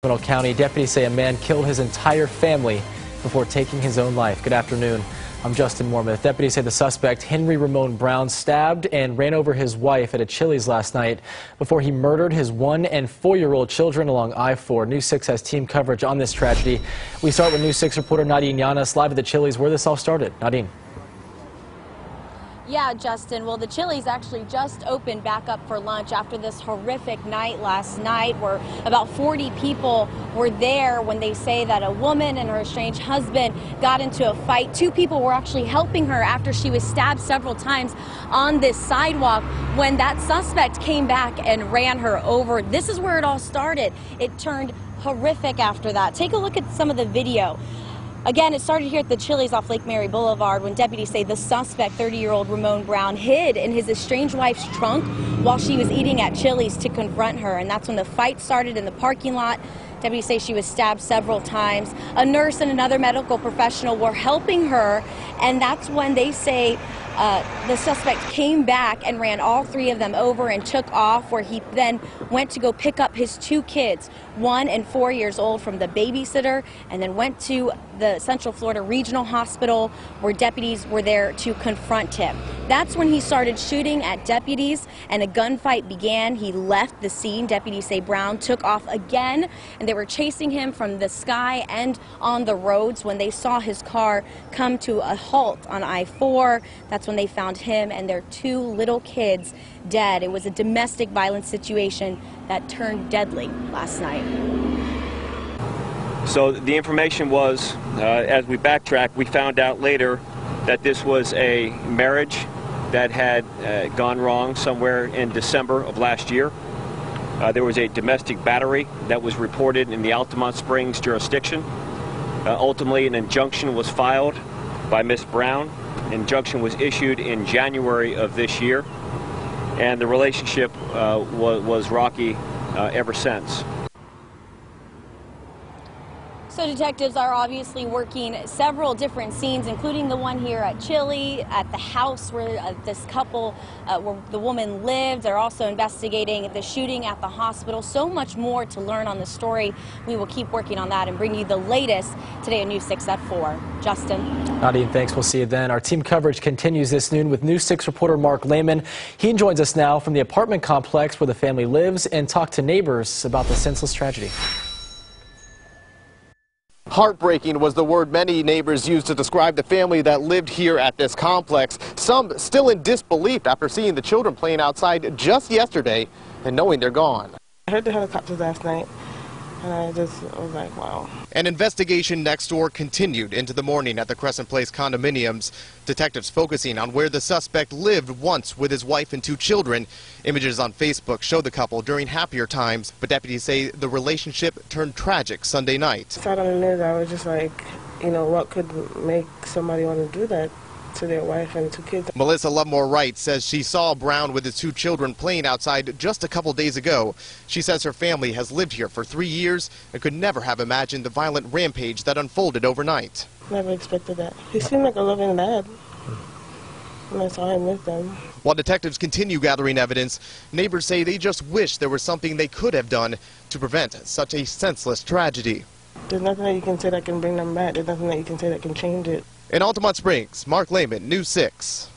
County deputies say a man killed his entire family before taking his own life. Good afternoon. I'm Justin Mormouth. Deputies say the suspect, Henry Ramon Brown, stabbed and ran over his wife at a Chili's last night before he murdered his 1- and 4-year-old children along I-4. News 6 has team coverage on this tragedy. We start with News 6 reporter Nadine Llanes live at the Chili's where this all started. Nadine. Yeah, Justin. Well, the Chili's actually just opened back up for lunch after this horrific night last night where about 40 people were there when they say that a woman and her estranged husband got into a fight. 2 people were actually helping her after she was stabbed several times on this sidewalk when that suspect came back and ran her over. This is where it all started. It turned horrific after that. Take a look at some of the video. Again, it started here at the Chili's off Lake Mary Boulevard when deputies say the suspect, 30-year-old Ramon Brown, hid in his estranged wife's trunk while she was eating at Chili's to confront her. And that's when the fight started in the parking lot. Deputies say she was stabbed several times. A nurse and another medical professional were helping her, and that's when they say the suspect came back and ran all 3 of them over and took off, where he then went to go pick up his 2 kids, 1 and 4 years old, from the babysitter, and then went to the Central Florida Regional Hospital where deputies were there to confront him. That's when he started shooting at deputies and a gunfight began. He left the scene. Deputies say Brown took off again, and they were chasing him from the sky and on the roads when they saw his car come to a halt on I-4. That's when they found him and their 2 little kids dead. It was a domestic violence situation that turned deadly last night. So the information was, as we backtrack, we found out later that this was a marriage that had gone wrong somewhere in December of last year. There was a domestic battery that was reported in the Altamont Springs jurisdiction. Ultimately, an injunction was filed by Ms. Brown. Injunction was issued in January of this year, and the relationship was rocky ever since. So detectives are obviously working several different scenes, including the one here at Chili, at the house where this couple, where the woman lived. They're also investigating the shooting at the hospital. So much more to learn on the story. We will keep working on that and bring you the latest today on News 6 at 4. Justin. Nadine, thanks. We'll see you then. Our team coverage continues this noon with News 6 reporter Mark Lehman. He joins us now from the apartment complex where the family lives and talk to neighbors about the senseless tragedy. Heartbreaking was the word many neighbors used to describe the family that lived here at this complex. Some still in disbelief after seeing the children playing outside just yesterday and knowing they're gone. I heard the helicopters last night, and I was like, wow. An investigation next door continued into the morning at the Crescent Place condominiums. Detectives focusing on where the suspect lived once with his wife and 2 children. Images on Facebook show the couple during happier times, but deputies say the relationship turned tragic Sunday night. I saw it on the news. I was just like, you know, what could make somebody want to do that to their wife and 2 kids? Melissa Lovemore Wright says she saw Brown with his 2 children playing outside just a couple days ago. She says her family has lived here for 3 years and could never have imagined the violent rampage that unfolded overnight. Never expected that. He seemed like a loving dad when I saw him with them. While detectives continue gathering evidence, neighbors say they just wish there was something they could have done to prevent such a senseless tragedy. There's nothing that you can say that can bring them back. There's nothing that you can say that can change it. In Altamont Springs, Mark Lehman, News 6.